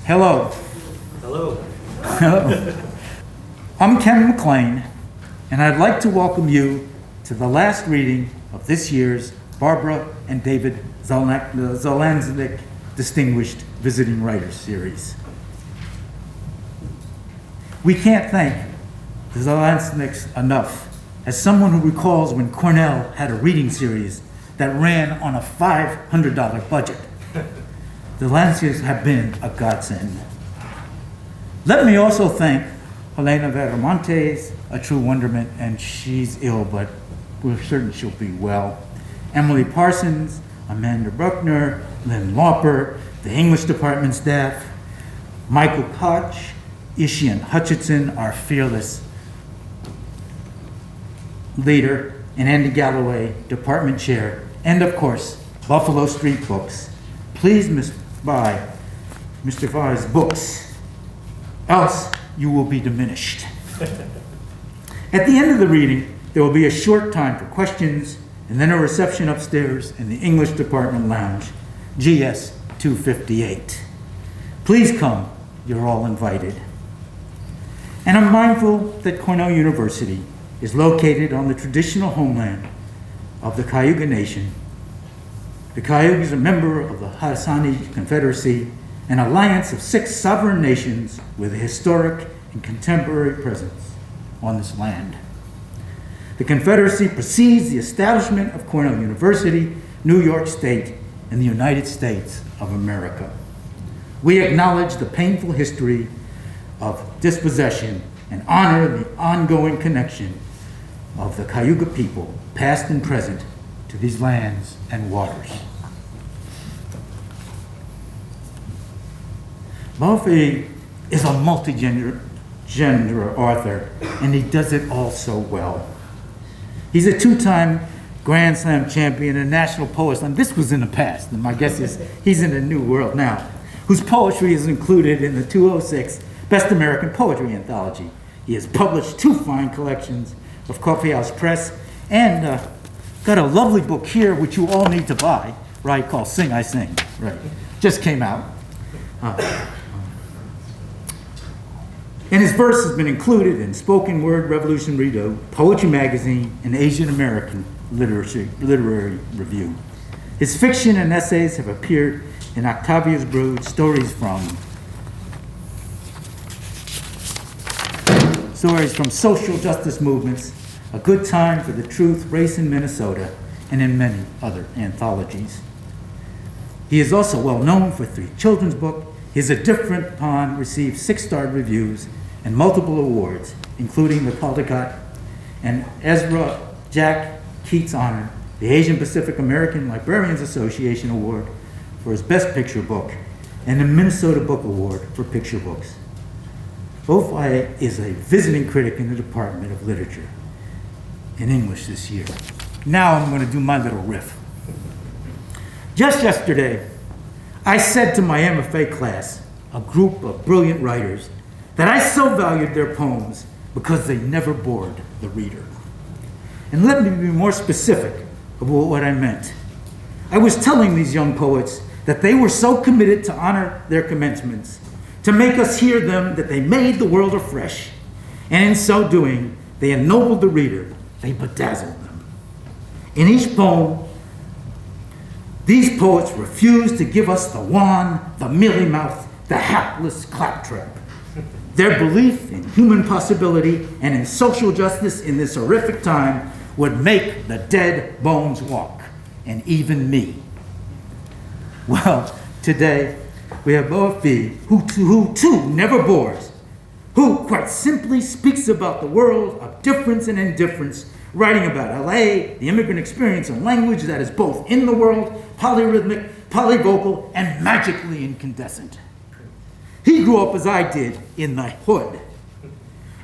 Hello. Hello. Hello. I'm Ken McLean, and I'd like to welcome you to the last reading of this year's Barbara and David Zalaznick Distinguished Visiting Writers Series. We can't thank the Zalaznicks enough as someone who recalls when Cornell had a reading series that ran on a $500 budget. The Zalaznicks have been a godsend. Let me also thank Helena Veramontes, a true wonderment, and she's ill, but we're certain she'll be well. Emily Parsons, Amanda Bruckner, Lynn Lauper, the English department staff, Michael Koch, Ishian Hutchinson, our fearless leader, and Andy Galloway, department chair, and of course, Buffalo Street Books. Please buy Mr. Farr's books, else you will be diminished. At the end of the reading, there will be a short time for questions, and then a reception upstairs in the English department lounge, GS 258. Please come, you're all invited. And I'm mindful that Cornell University is located on the traditional homeland of the Cayuga Nation. The Cayugas are a member of the Haudenosaunee Confederacy, an alliance of 6 sovereign nations with a historic and contemporary presence on this land. The Confederacy precedes the establishment of Cornell University, New York State, and the United States of America. We acknowledge the painful history of dispossession and honor the ongoing connection of the Cayuga people, past and present, to these lands and waters. Bao Phi is a multigenre author, and he does it all so well. He's a 2-time Grand Slam champion and national poet slam. This was in the past, and my guess is he's in a new world now, whose poetry is included in the 2006 Best American Poetry Anthology. He has published 2 fine collections of Coffee House Press, and got a lovely book here, which you all need to buy, right, called Sing I Sing, right, just came out. And his verse has been included in Spoken Word Revolution Redo, Poetry Magazine, and Asian American Literary Review. His fiction and essays have appeared in Octavia's Brood, Stories from social justice movements, A Good Time for the Truth, Race in Minnesota, and in many other anthologies. He is also well known for 3 children's books. His A Different Pond received 6-star reviews and multiple awards, including the Caldecott and Ezra Jack Keats Honor, the Asian Pacific American Librarians Association Award for his Best Picture Book, and the Minnesota Book Award for Picture Books. Bao Phi is a visiting critic in the Department of Literature in English this year. Now I'm going to do my little riff. Just yesterday, I said to my MFA class, a group of brilliant writers, that I so valued their poems because they never bored the reader. And let me be more specific about what I meant. I was telling these young poets that they were so committed to honor their commencements, to make us hear them, that they made the world afresh. And in so doing, they ennobled the reader, they bedazzled them. In each poem, these poets refused to give us the wan, the mealy-mouthed, the hapless claptrap. Their belief in human possibility and in social justice in this horrific time would make the dead bones walk, and even me. Well, today we have Bao Phi, who too never bores, who quite simply speaks about the world of difference and indifference, writing about LA, the immigrant experience and language that is both in the world, polyrhythmic, polyvocal, and magically incandescent. He grew up as I did in the hood.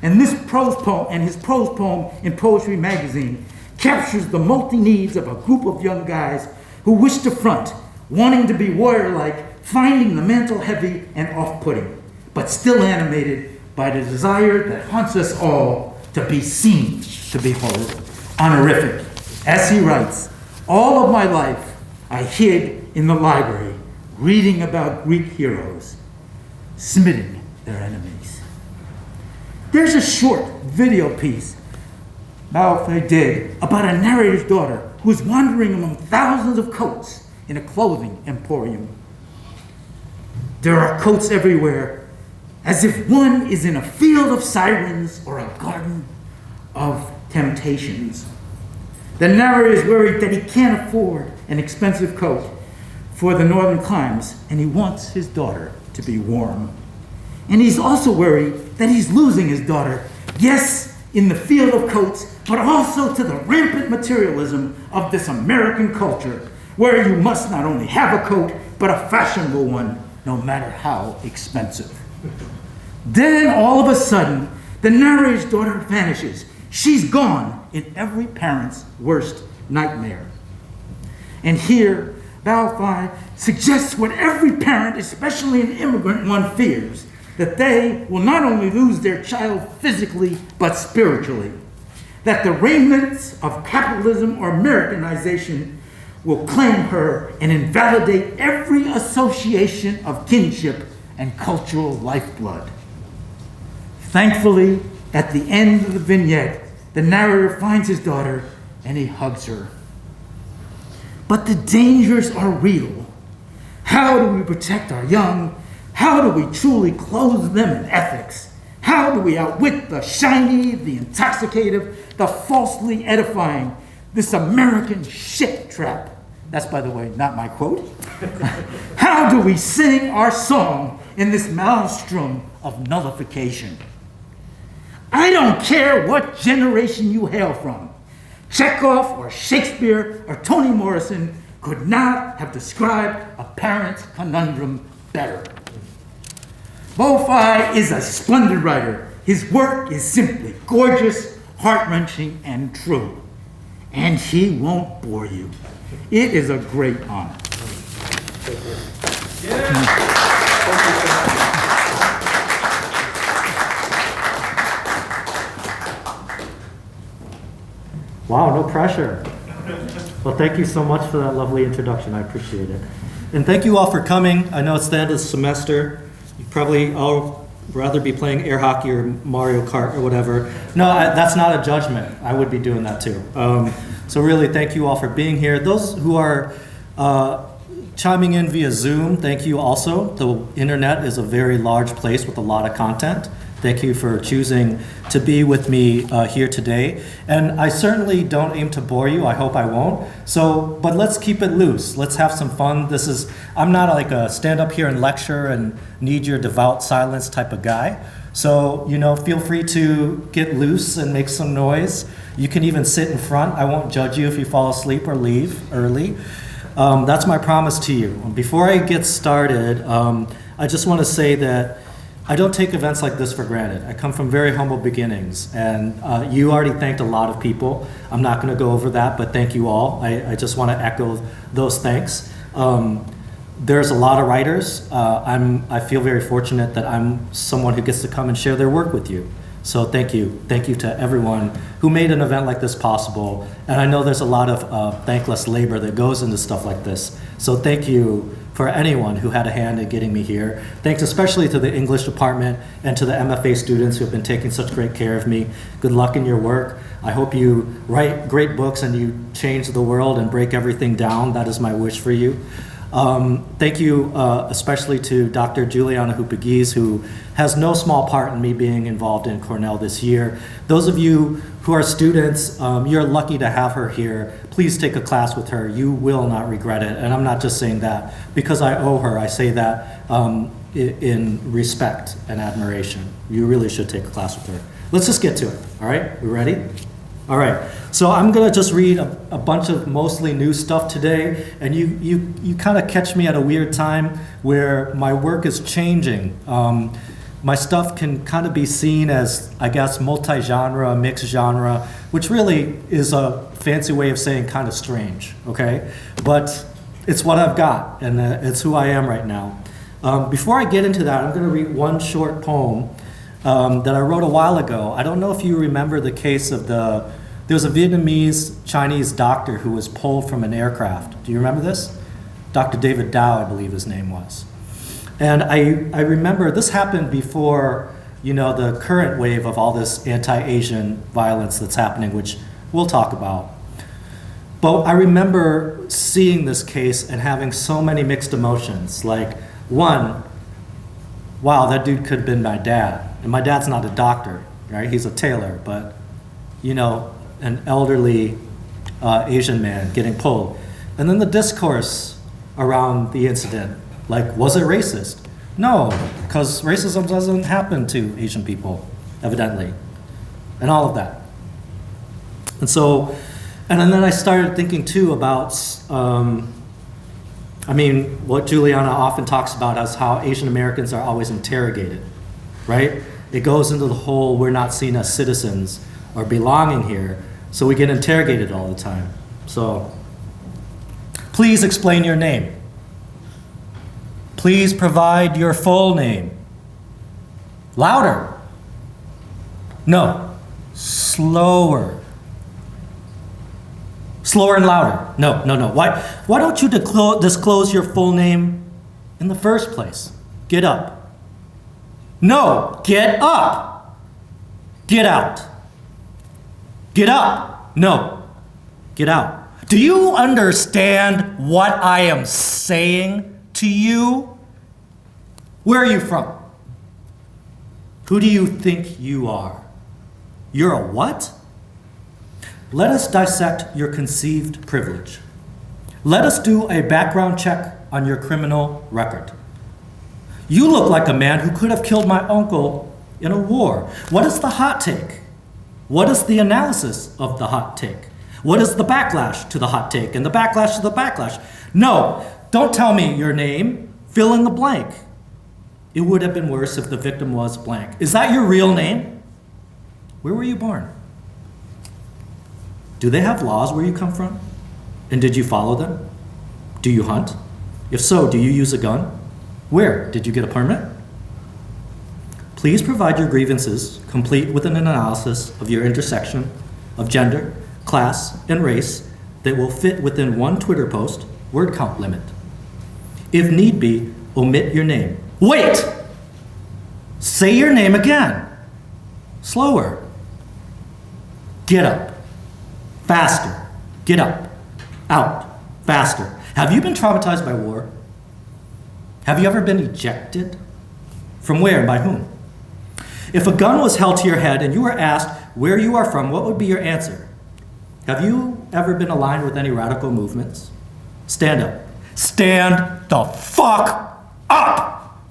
And his prose poem in Poetry Magazine captures the multi-needs of a group of young guys who wish to front, wanting to be warrior-like, finding the mantle heavy and off-putting, but still animated by the desire that haunts us all to be seen, to behold. Honorific. As he writes, all of my life I hid in the library, reading about Greek heroes. smiting their enemies. There's a short video piece Bao Phi did about a narrator's daughter who's wandering among thousands of coats in a clothing emporium. There are coats everywhere, as if one is in a field of sirens or a garden of temptations. The narrator is worried that he can't afford an expensive coat for the northern climes, and he wants his daughter to be warm. And he's also worried that he's losing his daughter, yes, in the field of coats, but also to the rampant materialism of this American culture, where you must not only have a coat, but a fashionable one, no matter how expensive. Then, all of a sudden, the narrator's daughter vanishes. She's gone in every parent's worst nightmare. And here, Bao Phi suggests what every parent, especially an immigrant one, fears, that they will not only lose their child physically, but spiritually. That the raiments of capitalism or Americanization will claim her and invalidate every association of kinship and cultural lifeblood. Thankfully, at the end of the vignette, the narrator finds his daughter and he hugs her. But the dangers are real. How do we protect our young? How do we truly clothe them in ethics? How do we outwit the shiny, the intoxicative, the falsely edifying, this American shit trap? That's, by the way, not my quote. How do we sing our song in this maelstrom of nullification? I don't care what generation you hail from. Chekhov or Shakespeare or Toni Morrison could not have described a parent's conundrum better. Bao Phi is a splendid writer. His work is simply gorgeous, heart-wrenching, and true. And he won't bore you. It is a great honor. Wow, no pressure. Well, thank you so much for that lovely introduction. I appreciate it. And thank you all for coming. I know it's the end of the semester. You probably all rather be playing air hockey or Mario Kart or whatever. No, that's not a judgment. I would be doing that too. So really, thank you all for being here. Those who are chiming in via Zoom, thank you also. The internet is a very large place with a lot of content. Thank you for choosing to be with me here today. And I certainly don't aim to bore you. I hope I won't. But let's keep it loose. Let's have some fun. I'm not like a stand up here and lecture and need your devout silence type of guy. So, feel free to get loose and make some noise. You can even sit in front. I won't judge you if you fall asleep or leave early. That's my promise to you. Before I get started, I just want to say that I don't take events like this for granted. I come from very humble beginnings, and you already thanked a lot of people. I'm not going to go over that, but thank you all. I just want to echo those thanks. There's a lot of writers. I feel very fortunate that I'm someone who gets to come and share their work with you. So thank you. Thank you to everyone who made an event like this possible. And I know there's a lot of thankless labor that goes into stuff like this. So thank you for anyone who had a hand in getting me here. Thanks especially to the English department and to the MFA students who have been taking such great care of me. Good luck in your work. I hope you write great books and you change the world and break everything down. That is my wish for you. Thank you especially to Dr. Juliana Hupagis, who has no small part in me being involved in Cornell this year. Those of you who are students, you're lucky to have her here. Please take a class with her. You will not regret it. And I'm not just saying that because I owe her. I say that in respect and admiration. You really should take a class with her. Let's just get to it. All right? We ready? All right, so I'm gonna just read a bunch of mostly new stuff today, and you kind of catch me at a weird time where my work is changing. My stuff can kind of be seen as, I guess, multi-genre, mixed genre, which really is a fancy way of saying kind of strange, okay? But it's what I've got, and it's who I am right now. Before I get into that, I'm gonna read one short poem that I wrote a while ago. I don't know if you remember the case of there was a Vietnamese Chinese doctor who was pulled from an aircraft. Do you remember this? Dr. David Dow, I believe his name was. And I remember this happened before, the current wave of all this anti-Asian violence that's happening, which we'll talk about. But I remember seeing this case and having so many mixed emotions. Like, one, wow, that dude could have been my dad. And my dad's not a doctor, right? He's a tailor, but, an elderly Asian man getting pulled. And then the discourse around the incident, like, was it racist? No, because racism doesn't happen to Asian people, evidently, and all of that. And so, and then I started thinking too about, what Juliana often talks about is how Asian Americans are always interrogated, right? It goes into the whole we're not seen as citizens or belonging here, so we get interrogated all the time. So, please explain your name. Please provide your full name. Louder. No. Slower. Slower and louder. No. Why don't you disclose your full name in the first place? Get up. No, get up. Get out. Get up. No, get out. Do you understand what I am saying to you? Where are you from? Who do you think you are? You're a what? Let us dissect your conceived privilege. Let us do a background check on your criminal record. You look like a man who could have killed my uncle in a war. What is the hot take? What is the analysis of the hot take? What is the backlash to the hot take and the backlash to the backlash? No, don't tell me your name. Fill in the blank. It would have been worse if the victim was blank. Is that your real name? Where were you born? Do they have laws where you come from? And did you follow them? Do you hunt? If so, do you use a gun? Where? Did you get a permit? Please provide your grievances, complete with an analysis of your intersection of gender, class, and race that will fit within one Twitter post word count limit. If need be, omit your name. Wait! Say your name again. Slower. Get up. Faster. Get up. Out. Faster. Have you been traumatized by war? Have you ever been ejected? From where and by whom? If a gun was held to your head and you were asked where you are from, what would be your answer? Have you ever been aligned with any radical movements? Stand up. Stand the fuck up!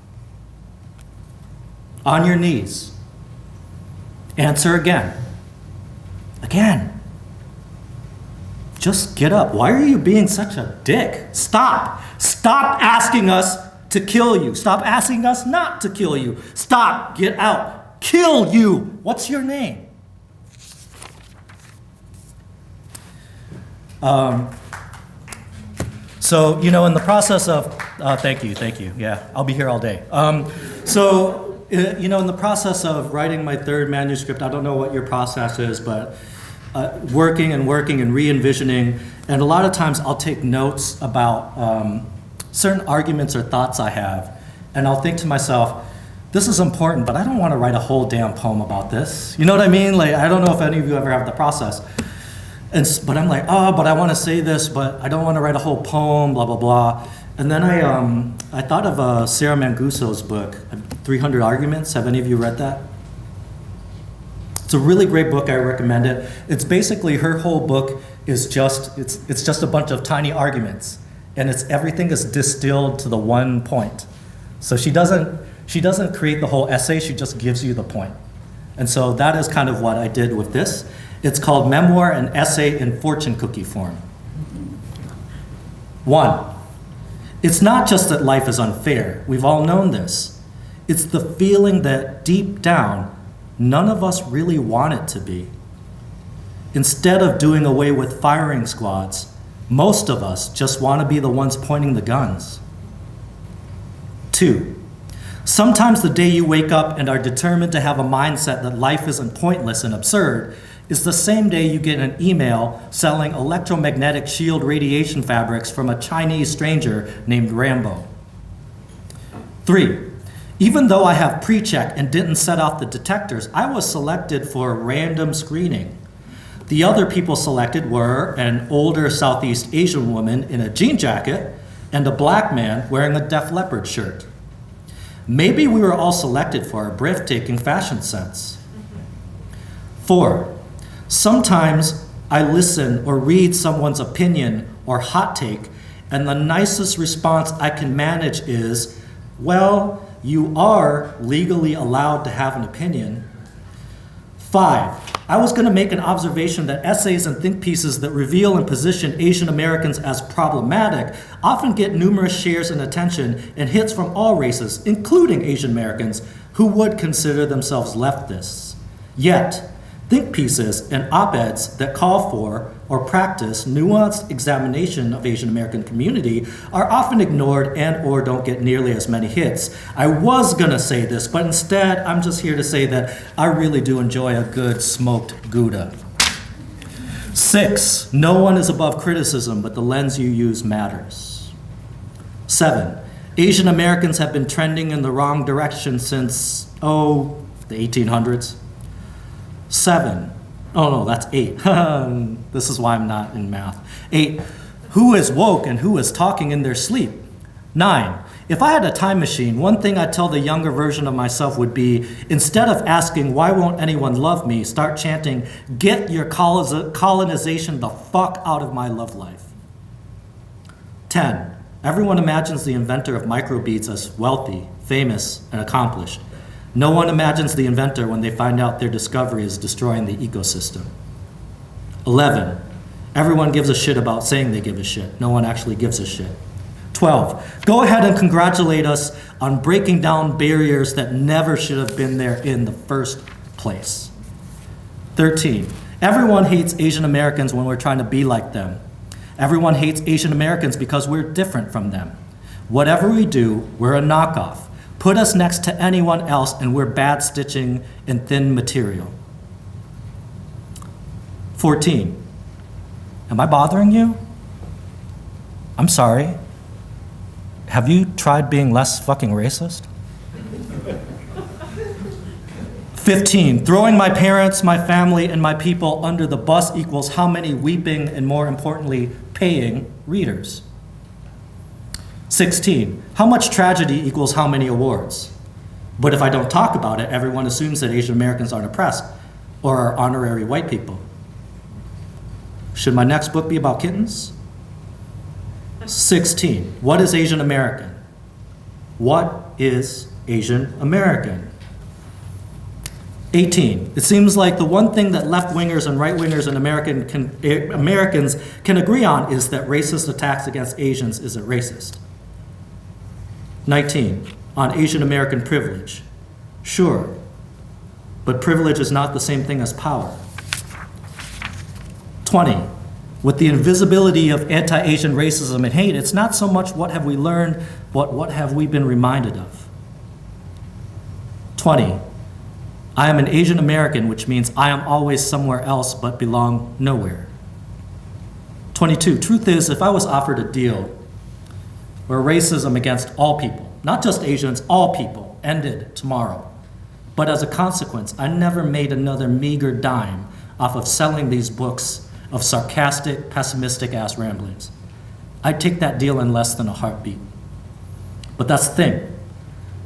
On your knees. Answer again. Again. Just get up. Why are you being such a dick? Stop. Stop asking us to kill you. Stop asking us not to kill you. Stop. Get out. Kill you. What's your name? So, in the process of, thank you. Yeah, I'll be here all day. In the process of writing my third manuscript, I don't know what your process is, but working and re-envisioning, and a lot of times I'll take notes about certain arguments or thoughts I have, and I'll think to myself, this is important, but I don't want to write a whole damn poem about this. You know what I mean? Like, I don't know if any of you ever have the process. But I'm like, but I want to say this, but I don't want to write a whole poem, blah, blah, blah. And then I thought of Sarah Manguso's book, 300 Arguments. Have any of you read that? It's a really great book. I recommend it. It's basically, her whole book is it's just a bunch of tiny arguments. And everything is distilled to the one point. So she doesn't create the whole essay, she just gives you the point. And so that is kind of what I did with this. It's called Memoir and Essay in Fortune Cookie Form. 1, it's not just that life is unfair. We've all known this. It's the feeling that deep down, none of us really want it to be. Instead of doing away with firing squads, most of us just want to be the ones pointing the guns. 2, sometimes the day you wake up and are determined to have a mindset that life isn't pointless and absurd is the same day you get an email selling electromagnetic shield radiation fabrics from a Chinese stranger named Rambo. 3, even though I have pre-check and didn't set off the detectors, I was selected for random screening. The other people selected were an older Southeast Asian woman in a jean jacket and a black man wearing a Def Leppard shirt. Maybe we were all selected for our breathtaking fashion sense. 4, sometimes I listen or read someone's opinion or hot take, and the nicest response I can manage is, well, you are legally allowed to have an opinion. 5, I was going to make an observation that essays and think pieces that reveal and position Asian Americans as problematic often get numerous shares and attention and hits from all races, including Asian Americans, who would consider themselves leftists. Yet, think pieces and op-eds that call for or practice nuanced examination of Asian American community are often ignored and or don't get nearly as many hits. I was gonna say this, but instead I'm just here to say that I really do enjoy a good smoked Gouda. 6, no one is above criticism, but the lens you use matters. 7, Asian Americans have been trending in the wrong direction since, the 1800s. 7, oh no, that's 8. This is why I'm not in math. 8, who is woke and who is talking in their sleep? 9, if I had a time machine, one thing I'd tell the younger version of myself would be, instead of asking, why won't anyone love me, start chanting, get your colonization the fuck out of my love life. 10, everyone imagines the inventor of microbeads as wealthy, famous, and accomplished. No one imagines the inventor when they find out their discovery is destroying the ecosystem. 11, everyone gives a shit about saying they give a shit. No one actually gives a shit. 12, go ahead and congratulate us on breaking down barriers that never should have been there in the first place. 13, everyone hates Asian Americans when we're trying to be like them. Everyone hates Asian Americans because we're different from them. Whatever we do, we're a knockoff. Put us next to anyone else and we're bad stitching and thin material. 14, am I bothering you? I'm sorry. Have you tried being less fucking racist? 15, throwing my parents, my family, and my people under the bus equals how many weeping and, more importantly, paying readers? 16, how much tragedy equals how many awards? But if I don't talk about it, everyone assumes that Asian Americans aren't oppressed or are honorary white people. Should my next book be about kittens? 16, what is Asian American? What is Asian American? 18, it seems like the one thing that left-wingers and right-wingers and Americans can agree on is that racist attacks against Asians isn't racist. 19, on Asian American privilege. Sure, but privilege is not the same thing as power. 20, with the invisibility of anti-Asian racism and hate, it's not so much what have we learned, but what have we been reminded of. 20, I am an Asian American, which means I am always somewhere else but belong nowhere. 22, truth is, if I was offered a deal where racism against all people, not just Asians, all people, ended tomorrow, but as a consequence, I never made another meager dime off of selling these books of sarcastic, pessimistic-ass ramblings, I'd take that deal in less than a heartbeat. But that's the thing.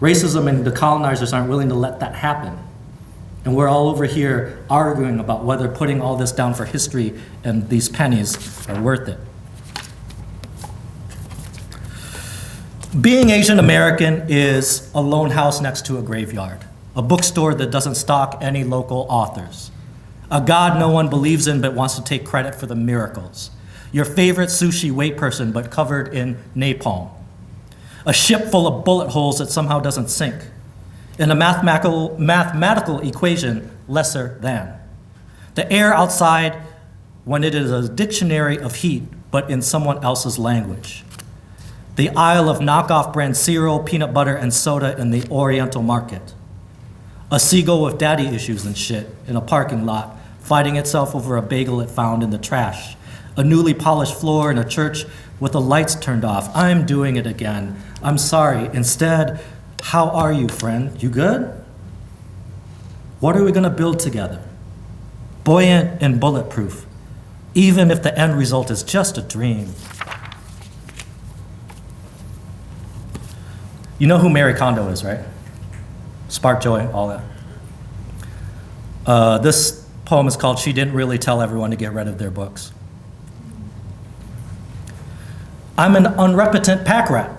Racism and the colonizers aren't willing to let that happen. And we're all over here arguing about whether putting all this down for history and these pennies are worth it. Being Asian American is a lone house next to a graveyard, a bookstore that doesn't stock any local authors, a God no one believes in but wants to take credit for the miracles, your favorite sushi wait person but covered in napalm, a ship full of bullet holes that somehow doesn't sink, and a mathematical equation lesser than. The air outside when it is a dictionary of heat but in someone else's language. The aisle of knockoff brand cereal, peanut butter, and soda in the Oriental market. A seagull with daddy issues and shit in a parking lot, fighting itself over a bagel it found in the trash. A newly polished floor in a church with the lights turned off. I'm doing it again. I'm sorry. Instead, How are you, friend? You good? What are we going to build together? Buoyant and bulletproof, even if the end result is just a dream. You know who Mary Kondo is, right? Spark Joy, all that. This poem is called She Didn't Really Tell Everyone to Get Rid of Their Books. I'm an unrepentant pack rat.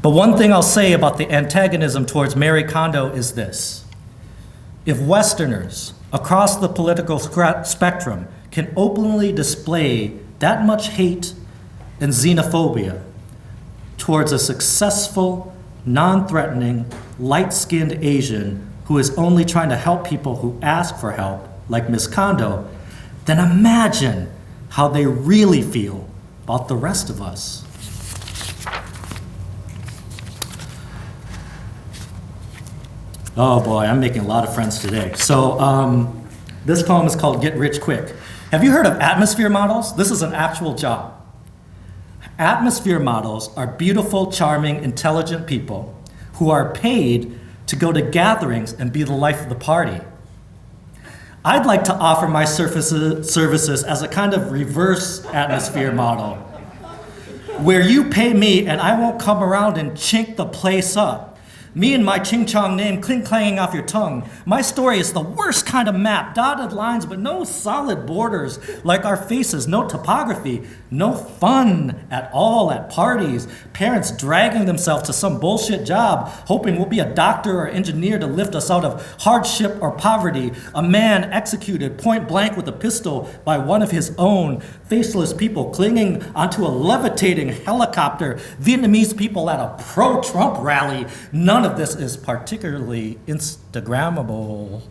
But one thing I'll say about the antagonism towards Mary Kondo is this. If Westerners across the political spectrum can openly display that much hate and xenophobia towards a successful, non-threatening, light-skinned Asian who is only trying to help people who ask for help, like Miss Kondo, then imagine how they really feel about the rest of us. Oh boy, I'm making a lot of friends today. So this poem is called Get Rich Quick. Have you heard of atmosphere models? This is an actual job. Atmosphere models are beautiful, charming, intelligent people who are paid to go to gatherings and be the life of the party. I'd like to offer my services as a kind of reverse atmosphere model, where you pay me and I won't come around and chink the place up. Me and my ching-chong name clink-clanging off your tongue. My story is the worst kind of map, dotted lines but no solid borders, like our faces, no topography, no fun at all at parties, parents dragging themselves to some bullshit job, hoping we'll be a doctor or engineer to lift us out of hardship or poverty, a man executed point blank with a pistol by one of his own, faceless people clinging onto a levitating helicopter, Vietnamese people at a pro-Trump rally. None of this is particularly Instagrammable.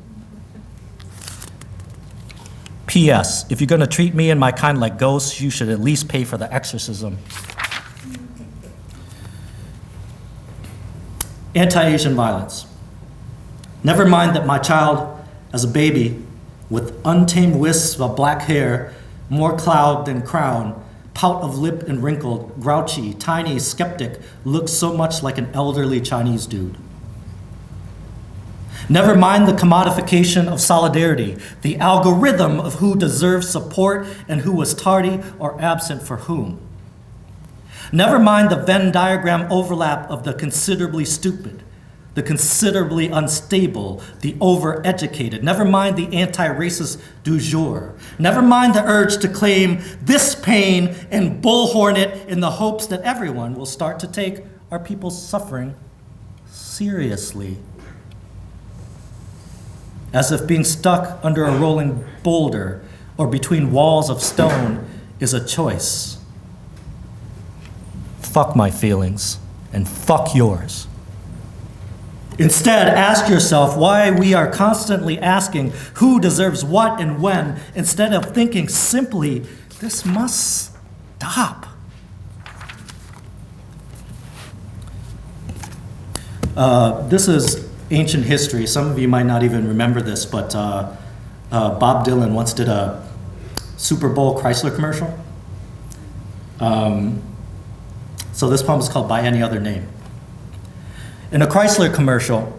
P.S. If you're going to treat me and my kind like ghosts, you should at least pay for the exorcism. Anti-Asian violence. Never mind that my child, as a baby, with untamed wisps of black hair, more cloud than crown, pout of lip and wrinkled, grouchy, tiny, skeptic, looks so much like an elderly Chinese dude. Never mind the commodification of solidarity, the algorithm of who deserves support and who was tardy or absent for whom. Never mind the Venn diagram overlap of the considerably stupid, the considerably unstable, the overeducated. Never mind the anti-racist du jour. Never mind the urge to claim this pain and bullhorn it in the hopes that everyone will start to take our people's suffering seriously. As if being stuck under a rolling boulder or between walls of stone is a choice. Fuck my feelings and fuck yours. Instead, ask yourself why we are constantly asking who deserves what and when, instead of thinking simply, this must stop. This is ancient history. Some of you might not even remember this, but Bob Dylan once did a Super Bowl Chrysler commercial. So this poem is called By Any Other Name. In a Chrysler commercial,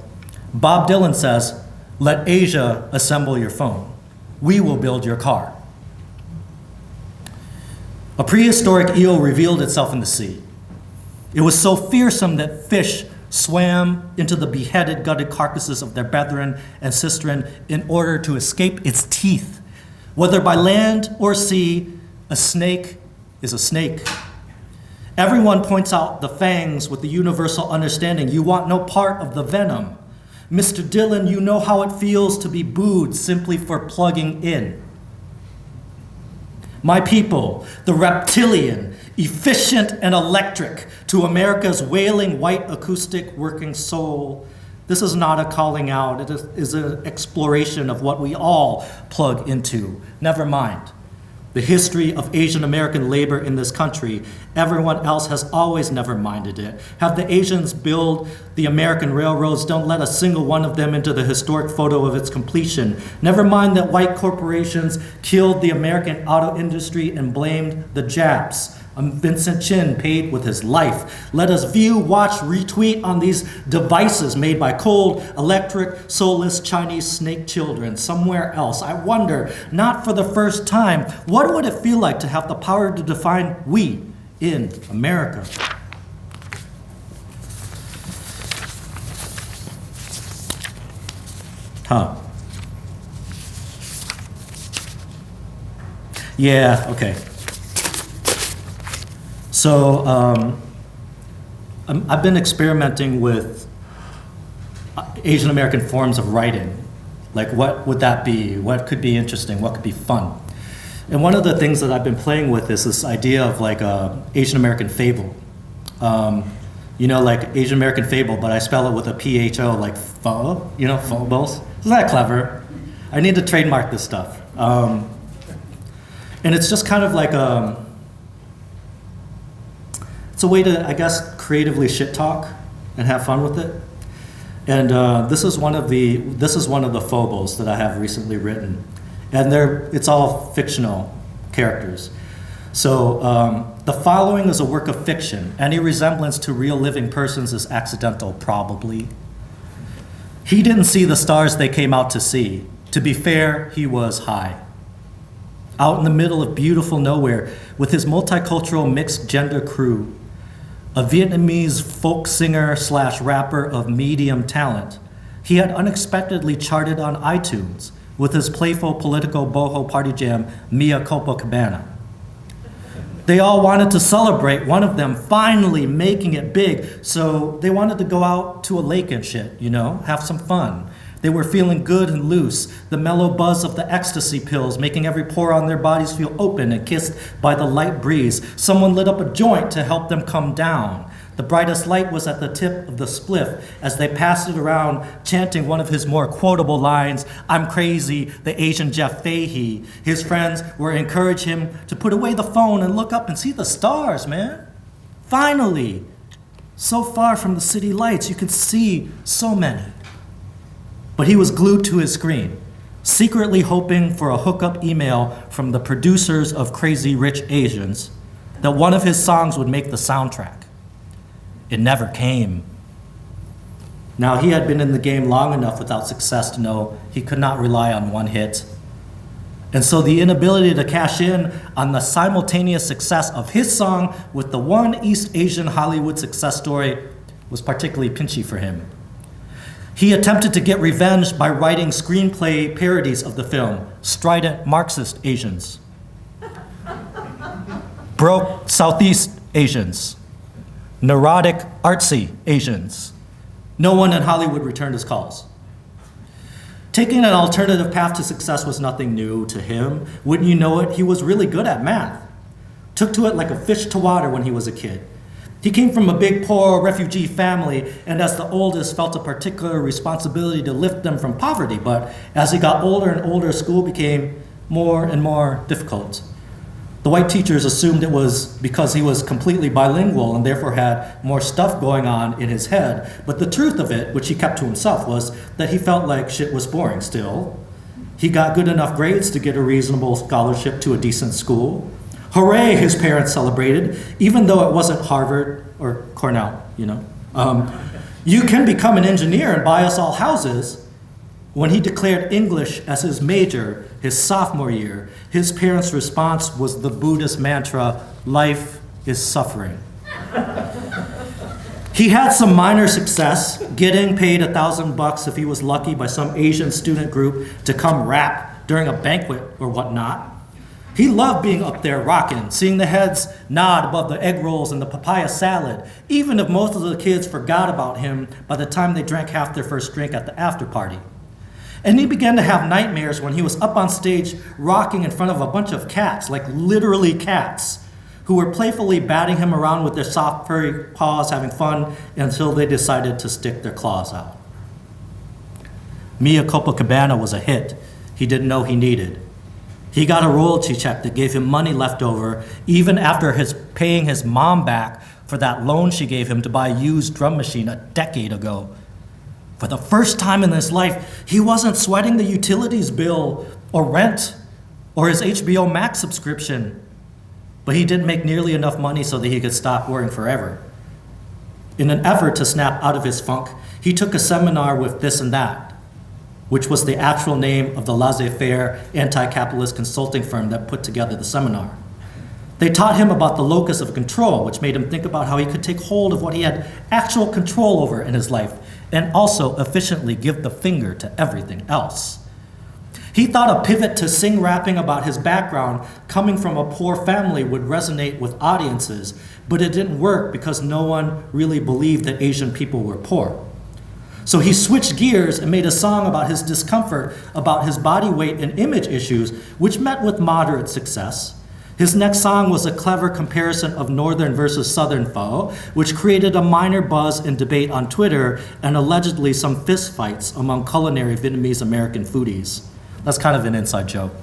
Bob Dylan says, "Let Asia assemble your phone. We will build your car." A prehistoric eel revealed itself in the sea. It was so fearsome that fish swam into the beheaded, gutted carcasses of their brethren and sistren in order to escape its teeth. Whether by land or sea, a snake is a snake. Everyone points out the fangs with the universal understanding. You want no part of the venom. Mr. Dylan, you know how it feels to be booed simply for plugging in. My people, the reptilian, efficient and electric, to America's wailing white acoustic working soul. This is not a calling out, it is an exploration of what we all plug into. Never mind the history of Asian American labor in this country. Everyone else has always never minded it. Have the Asians build the American railroads? Don't let a single one of them into the historic photo of its completion. Never mind that white corporations killed the American auto industry and blamed the Japs. Vincent Chin paid with his life. Let us view, watch, retweet on these devices made by cold, electric, soulless Chinese snake children somewhere else. I wonder, not for the first time, what would it feel like to have the power to define we in America? Huh. Yeah, okay. So I've been experimenting with Asian American forms of writing. Like, what would that be? What could be interesting? What could be fun? And one of the things that I've been playing with is this idea of like a Asian American fable. Like Asian American fable, but I spell it with a PHO, like pho, phobos. Isn't that clever? I need to trademark this stuff. And it's just kind of like it's a way to, I guess, creatively shit talk and have fun with it. And this is one of the phobos that I have recently written, and it's all fictional characters. So the following is a work of fiction. Any resemblance to real living persons is accidental, probably. He didn't see the stars they came out to see. To be fair, he was high. Out in the middle of beautiful nowhere with his multicultural mixed gender crew, a Vietnamese folk singer / rapper of medium talent, he had unexpectedly charted on iTunes with his playful political boho party jam, Mia Copacabana. They all wanted to celebrate one of them finally making it big, so they wanted to go out to a lake and shit, have some fun. They were feeling good and loose, the mellow buzz of the ecstasy pills making every pore on their bodies feel open and kissed by the light breeze. Someone lit up a joint to help them come down. The brightest light was at the tip of the spliff as they passed it around, chanting one of his more quotable lines, "I'm crazy, the Asian Jeff Fahey." His friends were encouraging him to put away the phone and look up and see the stars, man. Finally, so far from the city lights, you could see so many. But he was glued to his screen, secretly hoping for a hookup email from the producers of Crazy Rich Asians that one of his songs would make the soundtrack. It never came. Now, he had been in the game long enough without success to know he could not rely on one hit. And so the inability to cash in on the simultaneous success of his song with the one East Asian Hollywood success story was particularly pinchy for him. He attempted to get revenge by writing screenplay parodies of the film, strident Marxist Asians, broke Southeast Asians, neurotic artsy Asians. No one in Hollywood returned his calls. Taking an alternative path to success was nothing new to him. Wouldn't you know it, he was really good at math. Took to it like a fish to water when he was a kid. He came from a big, poor refugee family, and as the oldest, felt a particular responsibility to lift them from poverty. But as he got older and older, school became more and more difficult. The white teachers assumed it was because he was completely bilingual and therefore had more stuff going on in his head. But the truth of it, which he kept to himself, was that he felt like shit was boring still. He got good enough grades to get a reasonable scholarship to a decent school. Hooray, his parents celebrated, even though it wasn't Harvard or Cornell, You can become an engineer and buy us all houses. When he declared English as his major his sophomore year, his parents' response was the Buddhist mantra, "Life is suffering." He had some minor success, getting paid $1,000 if he was lucky by some Asian student group to come rap during a banquet or whatnot. He loved being up there rocking, seeing the heads nod above the egg rolls and the papaya salad, even if most of the kids forgot about him by the time they drank half their first drink at the after party. And he began to have nightmares when he was up on stage rocking in front of a bunch of cats, like literally cats, who were playfully batting him around with their soft furry paws, having fun until they decided to stick their claws out. Mia Copacabana was a hit he didn't know he needed. He got a royalty check that gave him money left over, even after paying his mom back for that loan she gave him to buy a used drum machine a decade ago. For the first time in his life, he wasn't sweating the utilities bill or rent or his HBO Max subscription. but he didn't make nearly enough money so that he could stop worrying forever. In an effort to snap out of his funk, he took a seminar with This and That, which was the actual name of the laissez-faire anti-capitalist consulting firm that put together the seminar. They taught him about the locus of control, which made him think about how he could take hold of what he had actual control over in his life and also efficiently give the finger to everything else. He thought a pivot to sing rapping about his background coming from a poor family would resonate with audiences, but it didn't work because no one really believed that Asian people were poor. So he switched gears and made a song about his discomfort about his body weight and image issues, which met with moderate success. His next song was a clever comparison of Northern versus Southern pho, which created a minor buzz and debate on Twitter and allegedly some fistfights among culinary Vietnamese American foodies. That's kind of an inside joke.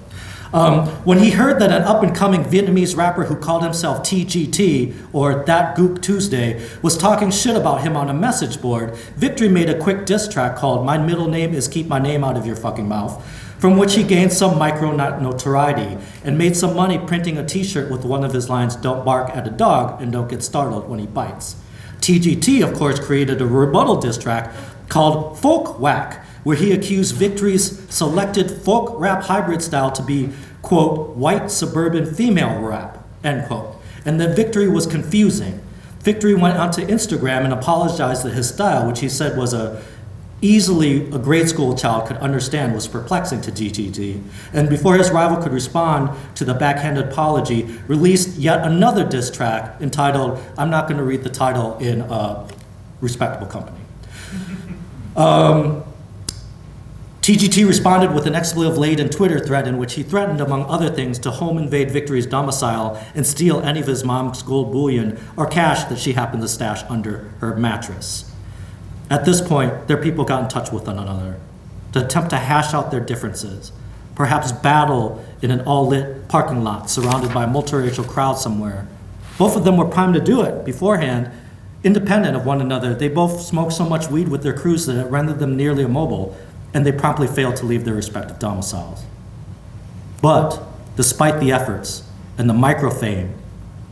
When he heard that an up-and-coming Vietnamese rapper who called himself TGT, or That Gook Tuesday, was talking shit about him on a message board, Victory made a quick diss track called My Middle Name Is Keep My Name Out of Your Fucking Mouth, from which he gained some micro-notoriety and made some money printing a t-shirt with one of his lines, Don't bark at a dog and don't get startled when he bites. TGT, of course, created a rebuttal diss track called Folk Whack, where he accused Victory's selected folk rap hybrid style to be, quote, white suburban female rap, end quote, and that Victory was confusing. Victory went onto Instagram and apologized that his style, which he said was easily a grade school child could understand, was perplexing to TGT. And before his rival could respond to the backhanded apology, released yet another diss track entitled, I'm not going to read the title in a respectable company. TGT responded with an expletive-laden Twitter thread in which he threatened, among other things, to home invade Victory's domicile and steal any of his mom's gold bullion or cash that she happened to stash under her mattress. At this point, their people got in touch with one another to attempt to hash out their differences, perhaps battle in an all-lit parking lot surrounded by a multiracial crowd somewhere. Both of them were primed to do it beforehand, independent of one another. They both smoked so much weed with their crews that it rendered them nearly immobile, and they promptly failed to leave their respective domiciles. But despite the efforts and the microfame,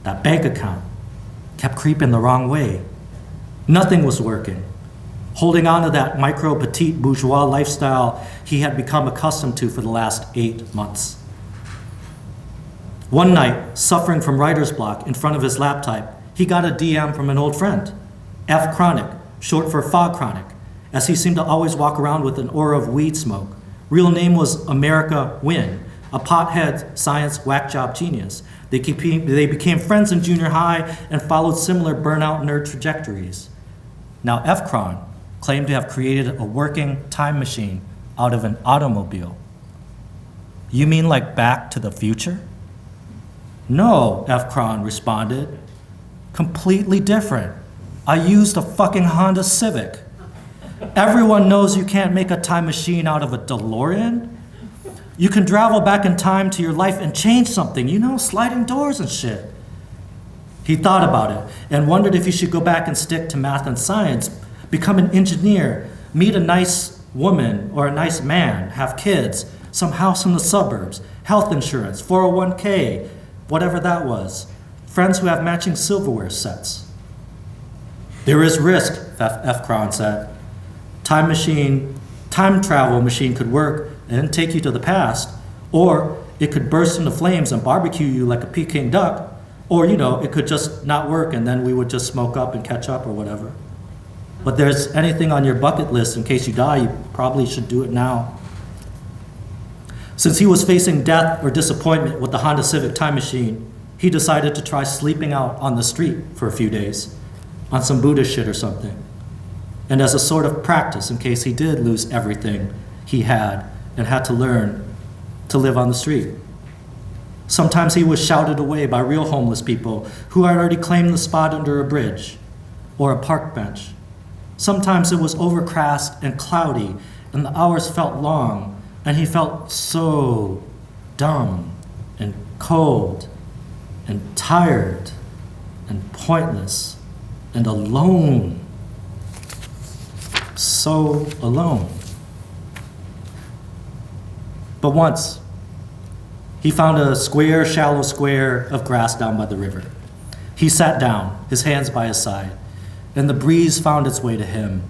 that bank account kept creeping the wrong way. Nothing was working. Holding on to that micro-petite bourgeois lifestyle he had become accustomed to for the last 8 months. One night, suffering from writer's block in front of his laptop, he got a DM from an old friend, F. Chronic, short for Fog Chronic, as he seemed to always walk around with an aura of weed smoke. Real name was America Win, a pothead science whack job genius. They became friends in junior high and followed similar burnout nerd trajectories. Now F-Cron claimed to have created a working time machine out of an automobile. You mean like Back to the Future? No, F-Cron responded. Completely different. I used a fucking Honda Civic. Everyone knows you can't make a time machine out of a DeLorean. You can travel back in time to your life and change something, sliding doors and shit. He thought about it and wondered if he should go back and stick to math and science, become an engineer, meet a nice woman or a nice man, have kids, some house in the suburbs, health insurance, 401k, whatever that was, friends who have matching silverware sets. There is risk, F. Cron said. Time travel machine could work and take you to the past, or it could burst into flames and barbecue you like a Peking duck, or, it could just not work and then we would just smoke up and catch up or whatever. But there's anything on your bucket list in case you die, you probably should do it now. Since he was facing death or disappointment with the Honda Civic time machine, he decided to try sleeping out on the street for a few days, on some Buddha shit or something. And as a sort of practice in case he did lose everything he had and had to learn to live on the street. Sometimes he was shouted away by real homeless people who had already claimed the spot under a bridge or a park bench. Sometimes it was overcast and cloudy and the hours felt long and he felt so dumb and cold and tired and pointless and alone. So alone. But once, He found a square, shallow square of grass down by the river. He sat down, his hands by his side, and the breeze found its way to him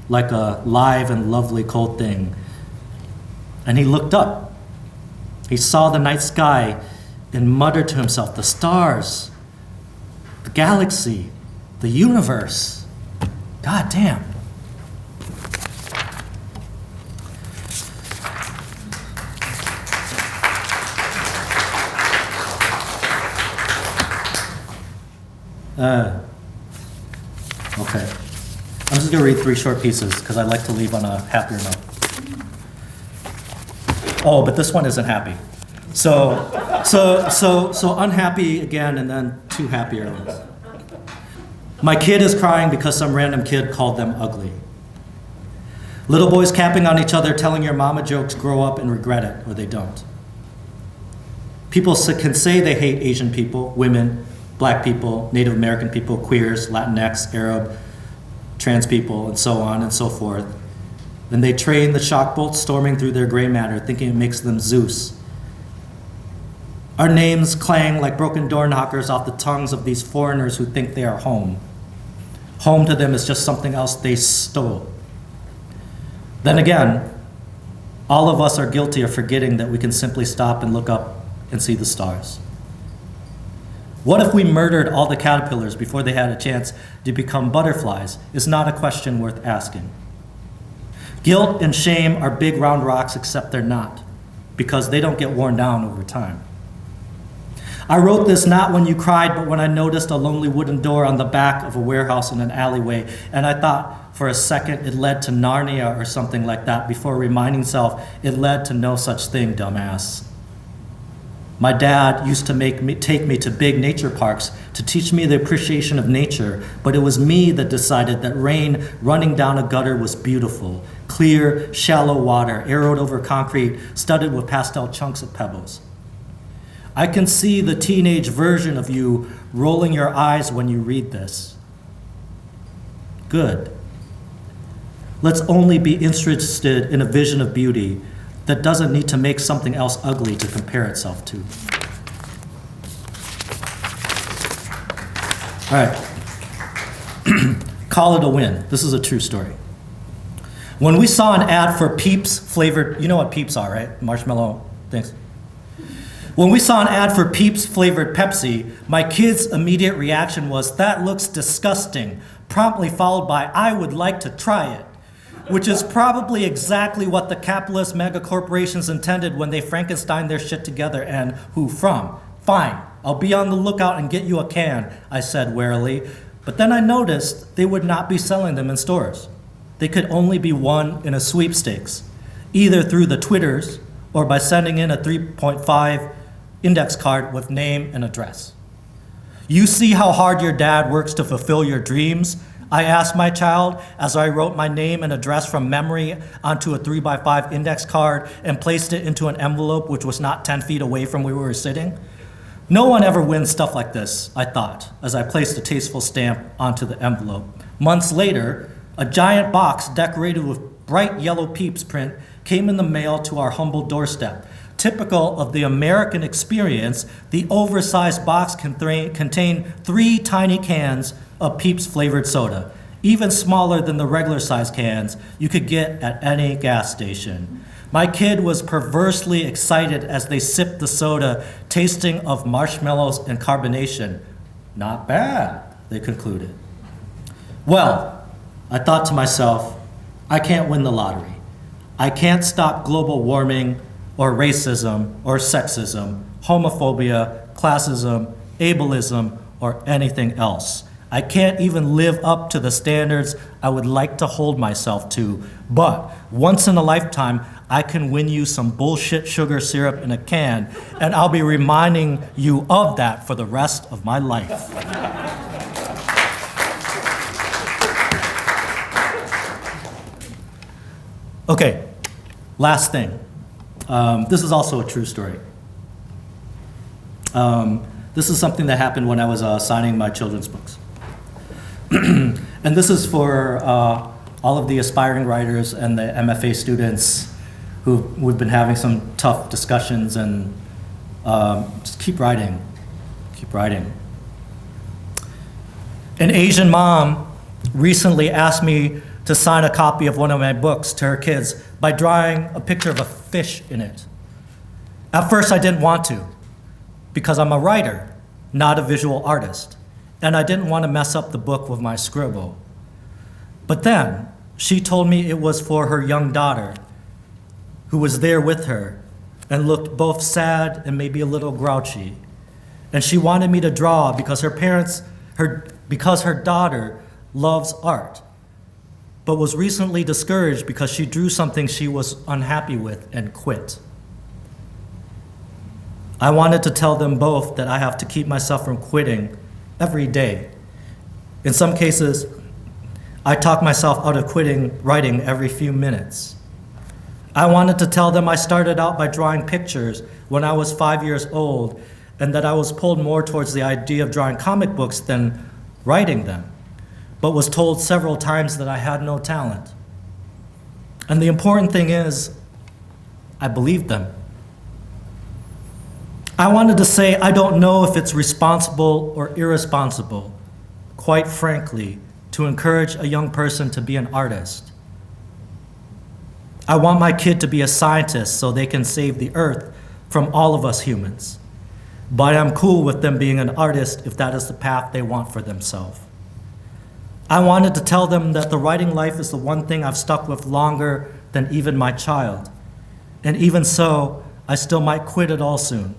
like a live and lovely cold thing. And he looked up. He saw the night sky and muttered to himself, the stars, the galaxy, the universe. God damn. Okay. I'm just going to read 3 short pieces because I like to leave on a happier note. Oh, but this one isn't happy. So unhappy again, and then 2 happier ones. My kid is crying because some random kid called them ugly. Little boys capping on each other, telling your mama jokes, grow up and regret it, or they don't. People can say they hate Asian people, women, Black people, Native American people, queers, Latinx, Arab, trans people, and so on and so forth. Then they train the shock bolts storming through their gray matter, thinking it makes them Zeus. Our names clang like broken door knockers off the tongues of these foreigners who think they are home. Home to them is just something else they stole. Then again, all of us are guilty of forgetting that we can simply stop and look up and see the stars. What if we murdered all the caterpillars before they had a chance to become butterflies is not a question worth asking. Guilt and shame are big round rocks, except they're not, because they don't get worn down over time. I wrote this not when you cried, but when I noticed a lonely wooden door on the back of a warehouse in an alleyway, and I thought for a second it led to Narnia or something like that before reminding self it led to no such thing, dumbass. My dad used to take me to big nature parks to teach me the appreciation of nature, but it was me that decided that rain running down a gutter was beautiful. Clear, shallow water, arrowed over concrete, studded with pastel chunks of pebbles. I can see the teenage version of you rolling your eyes when you read this. Good. Let's only be interested in a vision of beauty that doesn't need to make something else ugly to compare itself to. All right. Call it a win. This is a true story. When we saw an ad for Peeps flavored, you know what Peeps are, right? Marshmallow things. When we saw an ad for Peeps flavored Pepsi, my kid's immediate reaction was, "That looks disgusting," promptly followed by, "I would like to try it," which is probably exactly what the capitalist megacorporations intended when they Frankenstein their shit together. And who from? Fine, I'll be on the lookout and get you a can, I said warily. But then I noticed they would not be selling them in stores. They could only be won in a sweepstakes, either through the Twitters or by sending in a 3.5 index card with name and address. You see how hard your dad works to fulfill your dreams? I asked my child as I wrote my name and address from memory onto a 3x5 index card and placed it into an envelope which was not 10 feet away from where we were sitting. No one ever wins stuff like this, I thought, as I placed a tasteful stamp onto the envelope. Months later, a giant box decorated with bright yellow Peeps print came in the mail to our humble doorstep. Typical of the American experience, the oversized box contained 3 tiny cans of Peeps flavored soda, even smaller than the regular size cans you could get at any gas station. My kid was perversely excited as they sipped the soda, tasting of marshmallows and carbonation. Not bad, they concluded. Well, I thought to myself, I can't win the lottery. I can't stop global warming or racism or sexism, homophobia, classism, ableism, or anything else. I can't even live up to the standards I would like to hold myself to, but once in a lifetime, I can win you some bullshit sugar syrup in a can, and I'll be reminding you of that for the rest of my life. Okay, last thing. This is also a true story. This is something that happened when I was signing my children's books. And this is for all of the aspiring writers and the MFA students who've been having some tough discussions and Just keep writing, keep writing. An Asian mom recently asked me to sign a copy of one of my books to her kids by drawing a picture of a fish in it. At first, I didn't want to, because I'm a writer, not a visual artist, and I didn't want to mess up the book with my scribble. But then, she told me it was for her young daughter, who was there with her and looked both sad and maybe a little grouchy. And she wanted me to draw because because her daughter loves art, but was recently discouraged because she drew something she was unhappy with and quit. I wanted to tell them both that I have to keep myself from quitting every day. In some cases, I talk myself out of quitting writing every few minutes. I wanted to tell them I started out by drawing pictures when I was 5 years old, and that I was pulled more towards the idea of drawing comic books than writing them, but was told several times that I had no talent. And the important thing is, I believed them. I wanted to say I don't know if it's responsible or irresponsible, quite frankly, to encourage a young person to be an artist. I want my kid to be a scientist so they can save the earth from all of us humans. But I'm cool with them being an artist if that is the path they want for themselves. I wanted to tell them that the writing life is the one thing I've stuck with longer than even my child. And even so, I still might quit it all soon.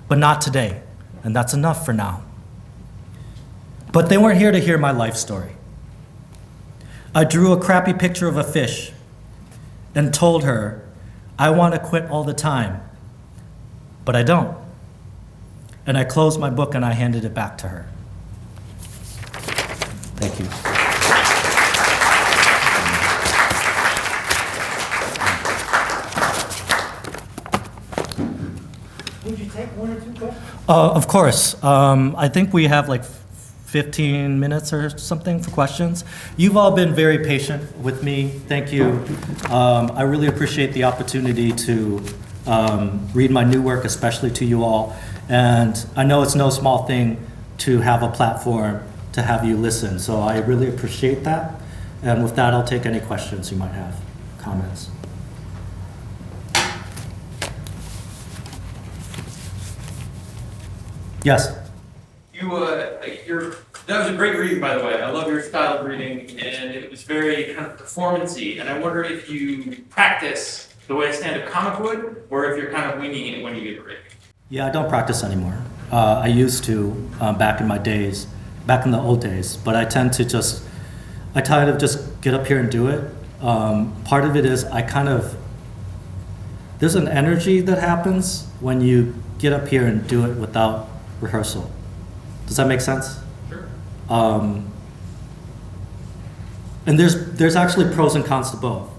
But not today, and that's enough for now. But they weren't here to hear my life story. I drew a crappy picture of a fish and told her, I want to quit all the time, but I don't. And I closed my book and I handed it back to her. Thank you. Would you take one or two questions? Of course. I think we have like 15 minutes or something for questions. You've all been very patient with me. Thank you. I really appreciate the opportunity to read my new work, especially to you all. And I know it's no small thing to have a platform to have you listen. So I really appreciate that. And with that, I'll take any questions you might have, comments. Yes. That was a great reading, by the way. I love your style of reading, and it was very kind of performance-y. And I wonder if you practice the way a stand-up comic would, or if you're kind of winging it when you get a reading. Yeah, I don't practice anymore. I used to back in the old days, but I tend to just get up here and do it. Part of it is there's an energy that happens when you get up here and do it without rehearsal. Does that make sense? Sure. And there's actually pros and cons to both,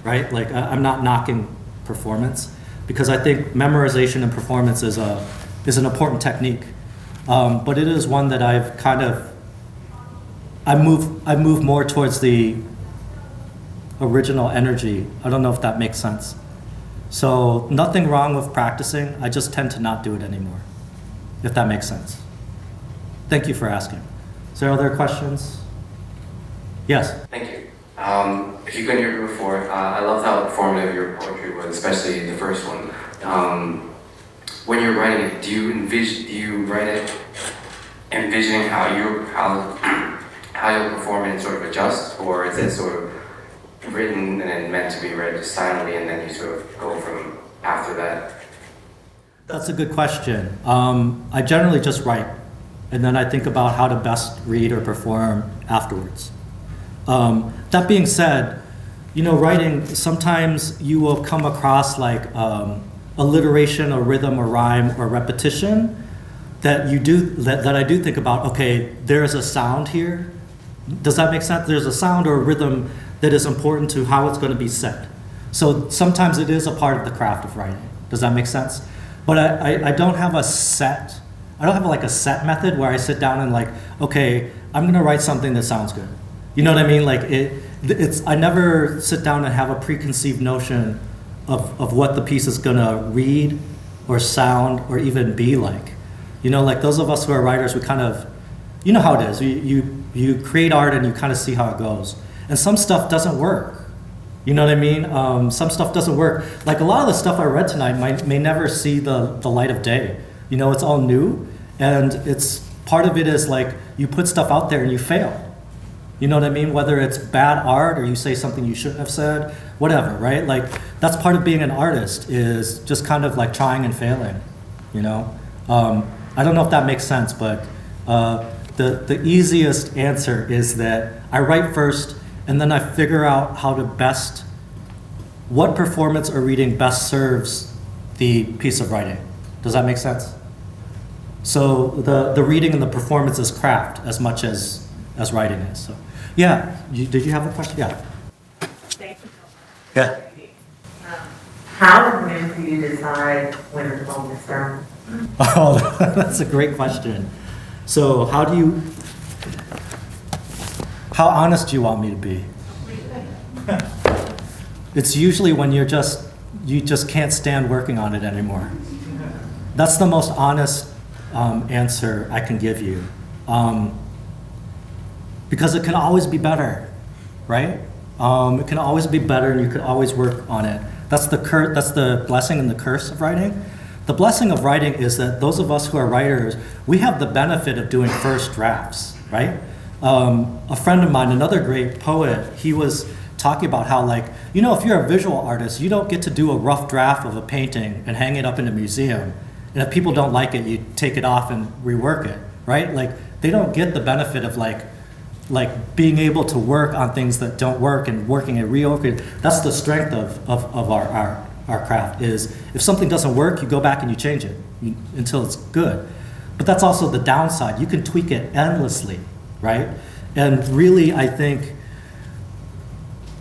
right? Like I'm not knocking performance because I think memorization and performance is an important technique, but it is one that I move more towards the original energy. I don't know if that makes sense. So nothing wrong with practicing. I just tend to not do it anymore, if that makes sense. Thank you for asking. Is there other questions? Yes. Thank you. If you couldn't hear me before, I loved how informative your poetry was, especially the first one. When you're writing it, do you write it envisioning how you'll perform it and sort of adjust, or is it sort of written and meant to be read just silently, and then you sort of go from after that? That's a good question. I generally just write, and then I think about how to best read or perform afterwards. That being said, writing, sometimes you will come across like alliteration or rhythm or rhyme or repetition that I do think about, okay, there's a sound here. Does that make sense? There's a sound or a rhythm that is important to how it's going to be said. So sometimes it is a part of the craft of writing. Does that make sense? But I don't have a set method where I sit down and like, okay, I'm going to write something that sounds good. You know what I mean? Like I never sit down and have a preconceived notion of what the piece is going to read or sound or even be like. You know, like those of us who are writers, we kind of, you know how it is. You create art and you kind of see how it goes. And some stuff doesn't work. You know what I mean? Some stuff doesn't work. Like a lot of the stuff I read tonight may never see the light of day. You know, it's all new. And it's part of it is like you put stuff out there and you fail. You know what I mean? Whether it's bad art or you say something you shouldn't have said, whatever, right? Like that's part of being an artist is just kind of like trying and failing, you know? I don't know if that makes sense, but the easiest answer is that I write first and then I figure out how to best, what performance or reading best serves the piece of writing. Does that make sense? So the reading and the performance is craft as much as writing is. So, yeah, did you have a question? Yeah. Thank you. Yeah. How and when do you decide when a poem is done? Oh, that's a great question. So how honest do you want me to be? It's usually when you just can't stand working on it anymore. That's the most honest answer I can give you. Because it can always be better, right? It can always be better and you can always work on it. That's the blessing and the curse of writing. The blessing of writing is that those of us who are writers, we have the benefit of doing first drafts, right? A friend of mine, another great poet, he was talking about how, like, you know, if you're a visual artist, you don't get to do a rough draft of a painting and hang it up in a museum. And if people don't like it, you take it off and rework it, right? Like, they don't get the benefit of like being able to work on things that don't work and working and reworking. That's the strength of our craft is if something doesn't work, you go back and you change it until it's good. But that's also the downside. You can tweak it endlessly, right? And really, I think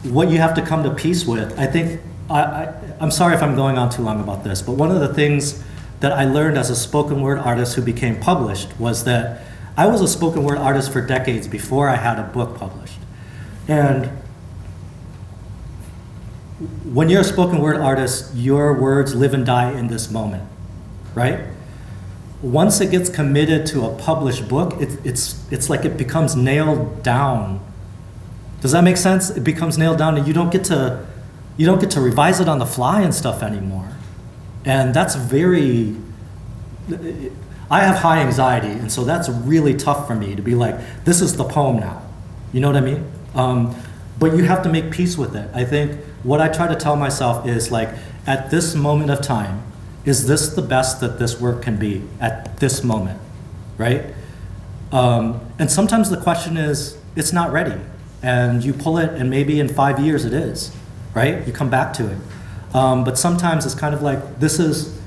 what you have to come to peace with, I think, I'm sorry if I'm going on too long about this, but one of the things that I learned as a spoken word artist who became published was that I was a spoken word artist for decades before I had a book published. And when you're a spoken word artist, your words live and die in this moment, right? Once it gets committed to a published book, it's like it becomes nailed down. Does that make sense? It becomes nailed down and you don't get to revise it on the fly and stuff anymore. And that's very, I have high anxiety, and so that's really tough for me to be like, this is the poem now. You know what I mean? But you have to make peace with it. I think what I try to tell myself is like, at this moment of time, is this the best that this work can be at this moment, right? And sometimes the question is, it's not ready. And you pull it and maybe in 5 years it is, right? You come back to it. But sometimes it's kind of like, this is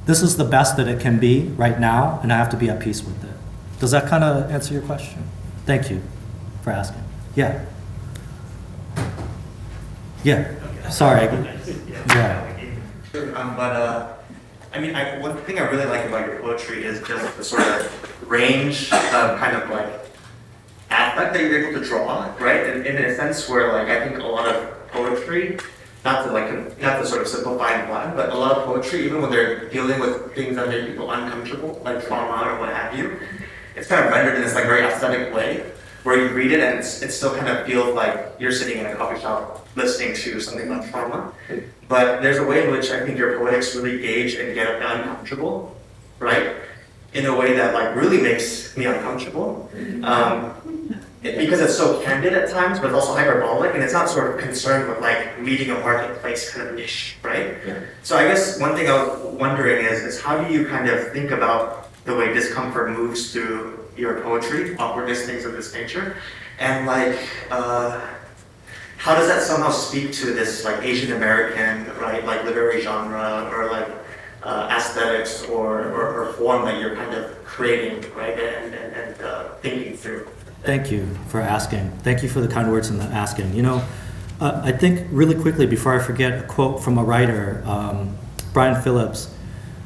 the best that it can be right now, and I have to be at peace with it. Does that kind of answer your question? Thank you for asking. Yeah. Yeah. Sorry. Yeah. I mean, one thing I really like about your poetry is just the sort of range of kind of like aspect that you're able to draw, right? And in a sense where like I think a lot of poetry, not to sort of simplify and blunt, but a lot of poetry, even when they're dealing with things that make people uncomfortable, like trauma or what have you, it's kind of rendered in this like very aesthetic way, where you read it and it still kind of feels like you're sitting in a coffee shop listening to something about trauma. But there's a way in which I think your poetics really gauge and get uncomfortable, right? In a way that like really makes me uncomfortable. Because it's so candid at times, but it's also hyperbolic, and it's not sort of concerned with like meeting a marketplace kind of niche, right? Yeah. So I guess one thing I was wondering is how do you kind of think about the way discomfort moves through your poetry, awkwardness, things of this nature, and like how does that somehow speak to this like Asian American, right, like literary genre or like aesthetics or form that you're kind of creating, right, and thinking through? Thank you for asking. Thank you for the kind words and the asking. You know, I think really quickly before I forget, a quote from a writer, Brian Phillips,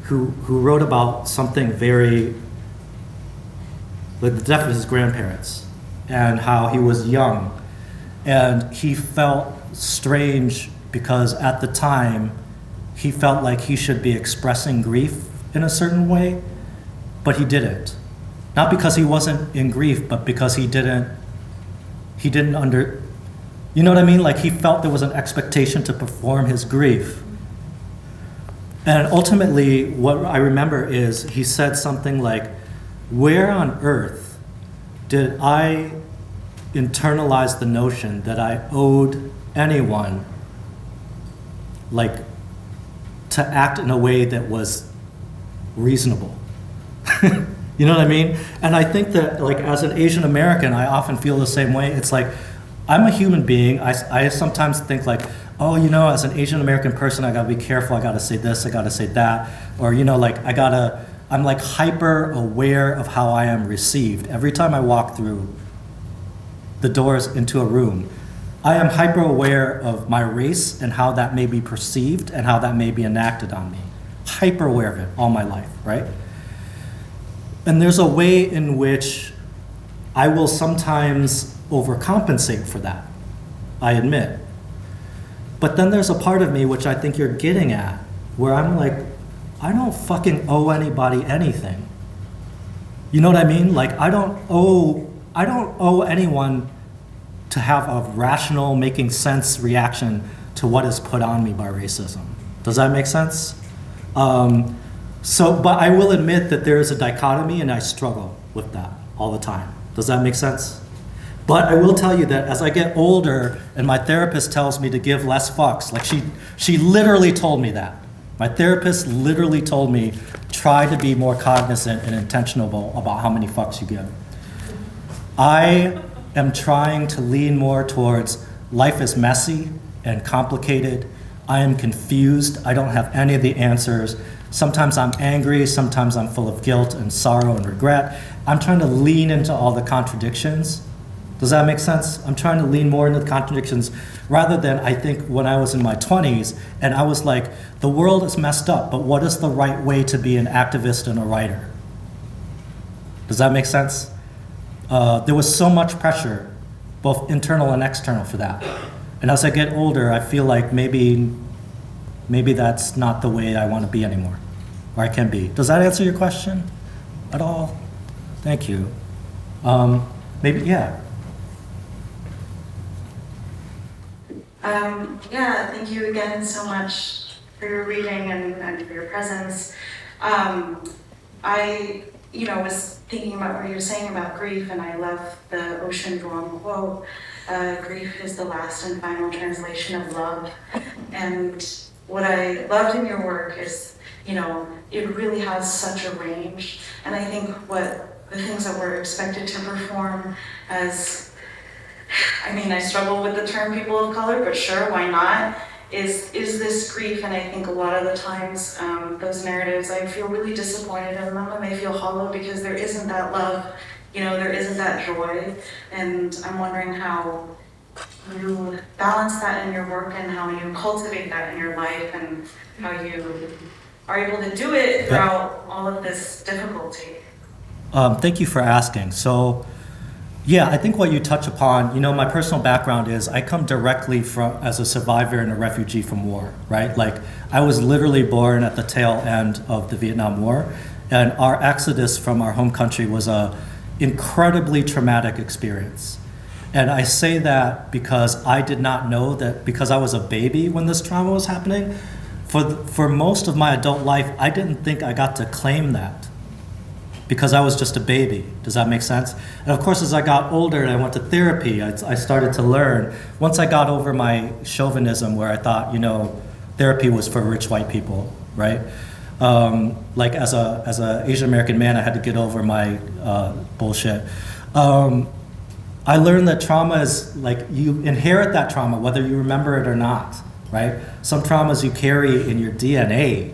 who wrote about something very, like the death of his grandparents and how he was young and he felt strange because at the time he felt like he should be expressing grief in a certain way, but he didn't. Not because he wasn't in grief, but because he didn't you know what I mean? Like he felt there was an expectation to perform his grief. And ultimately, what I remember is he said something like, where on earth did I internalize the notion that I owed anyone like to act in a way that was reasonable? You know what I mean? And I think that like as an Asian American, I often feel the same way. It's like, I'm a human being. I sometimes think like, oh, you know, as an Asian American person, I gotta be careful. I gotta say this, I gotta say that. Or, you know, like I'm like hyper aware of how I am received. Every time I walk through the doors into a room, I am hyper aware of my race and how that may be perceived and how that may be enacted on me. Hyper aware of it all my life, right? And there's a way in which I will sometimes overcompensate for that, I admit. But then there's a part of me which I think you're getting at, where I'm like, I don't fucking owe anybody anything. You know what I mean? Like I don't owe anyone to have a rational, making sense reaction to what is put on me by racism. Does that make sense? But I will admit that there is a dichotomy and I struggle with that all the time. Does that make sense? But I will tell you that as I get older and my therapist tells me to give less fucks, like she literally told me that. My therapist literally told me, try to be more cognizant and intentional about how many fucks you give. I am trying to lean more towards life is messy and complicated. I am confused. I don't have any of the answers. Sometimes I'm angry, sometimes I'm full of guilt and sorrow and regret. I'm trying to lean into all the contradictions. Does that make sense? I'm trying to lean more into the contradictions rather than I think when I was in my 20s and I was like, the world is messed up, but what is the right way to be an activist and a writer? Does that make sense? There was so much pressure, both internal and external for that. And as I get older, I feel like maybe that's not the way I want to be anymore, or I can be. Does that answer your question at all? Thank you. Yeah. Yeah, thank you again so much for your reading and for your presence. I, was thinking about what you were saying about grief, and I love the Ocean Vuong quote, grief is the last and final translation of love. And what I loved in your work is, it really has such a range. And I think what the things that we're expected to perform as, I struggle with the term people of color, but sure, why not? Is this grief, and I think a lot of the times those narratives, I feel really disappointed in them and they feel hollow because there isn't that love, there isn't that joy. And I'm wondering how you balance that in your work and how you cultivate that in your life and how you are able to do it throughout all of this difficulty. Thank you for asking. So, yeah, I think what you touch upon, my personal background is I come directly as a survivor and a refugee from war, right? Like I was literally born at the tail end of the Vietnam War, and our exodus from our home country was a incredibly traumatic experience. And I say that because I did not know that because I was a baby when this trauma was happening. For most of my adult life, I didn't think I got to claim that because I was just a baby. Does that make sense? And of course, as I got older and I went to therapy, I started to learn. Once I got over my chauvinism where I thought, therapy was for rich white people, right? Like as a Asian American man, I had to get over my bullshit. I learned that trauma is like you inherit that trauma, whether you remember it or not, right? Some traumas you carry in your DNA.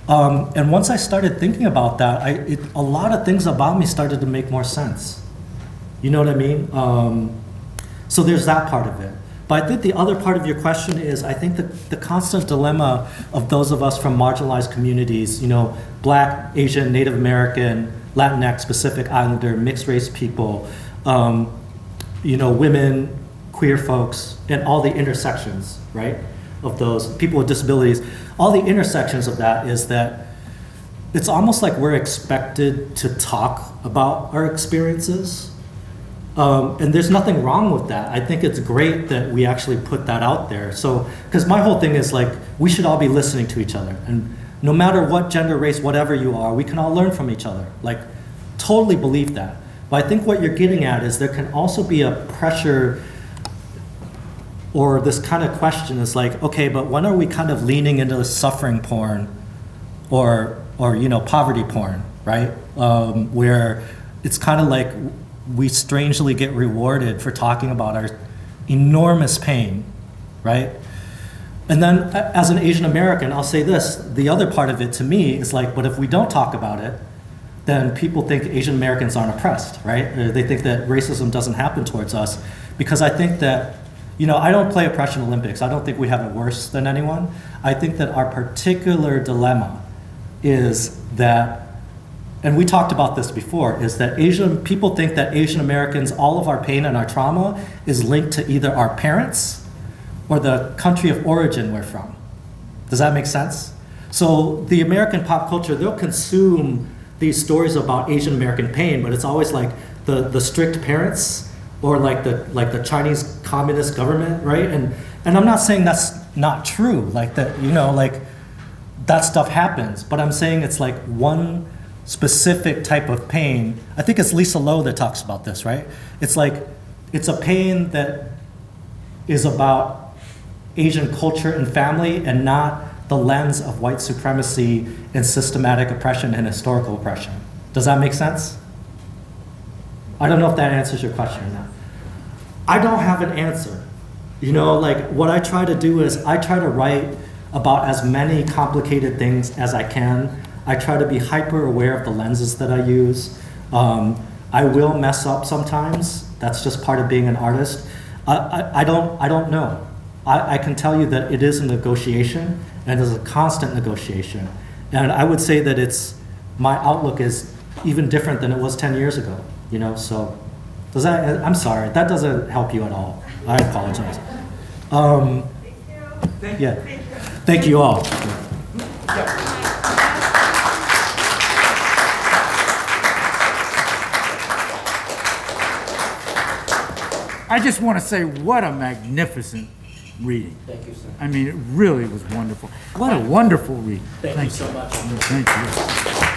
And once I started thinking about that, a lot of things about me started to make more sense. You know what I mean? So there's that part of it. But I think the other part of your question is, I think the constant dilemma of those of us from marginalized communities, Black, Asian, Native American, Latinx, Pacific Islander, mixed race people, women, queer folks, and all the intersections, right, of those people with disabilities. all the intersections of that is that it's almost like we're expected to talk about our experiences. And there's nothing wrong with that. I think it's great that we actually put that out there. So, because my whole thing is like, we should all be listening to each other. And no matter what gender, race, whatever you are, we can all learn from each other. Like, totally believe that. But I think what you're getting at is there can also be a pressure or this kind of question is like, okay, but when are we kind of leaning into the suffering porn or poverty porn, right? Where it's kind of like we strangely get rewarded for talking about our enormous pain, right? And then as an Asian American, I'll say this, the other part of it to me is like, but if we don't talk about it, then people think Asian Americans aren't oppressed, right? Or they think that racism doesn't happen towards us. Because I think that, I don't play Oppression Olympics. I don't think we have it worse than anyone. I think that our particular dilemma is that, and we talked about this before, is that people think that Asian Americans, all of our pain and our trauma is linked to either our parents or the country of origin we're from. Does that make sense? So the American pop culture, they'll consume these stories about Asian American pain, but it's always like the strict parents or like the Chinese communist government, right? And I'm not saying that's not true, like that, that stuff happens, but I'm saying it's like one specific type of pain. I think it's Lisa Lowe that talks about this, right? It's like, it's a pain that is about Asian culture and family and not the lens of white supremacy and systematic oppression and historical oppression. Does that make sense? I don't know if that answers your question or not. I don't have an answer. What I try to do is I try to write about as many complicated things as I can. I try to be hyper aware of the lenses that I use. I will mess up sometimes. That's just part of being an artist. I don't know. I can tell you that it is a negotiation, and it is a constant negotiation. And I would say that my outlook is even different than it was 10 years ago, so I'm sorry, that doesn't help you at all. I apologize. Yeah, thank you all. I just want to say what a magnificent reading. Thank you, sir. I mean, it really was wonderful. What a wonderful reading. Thank you so much. Thank you.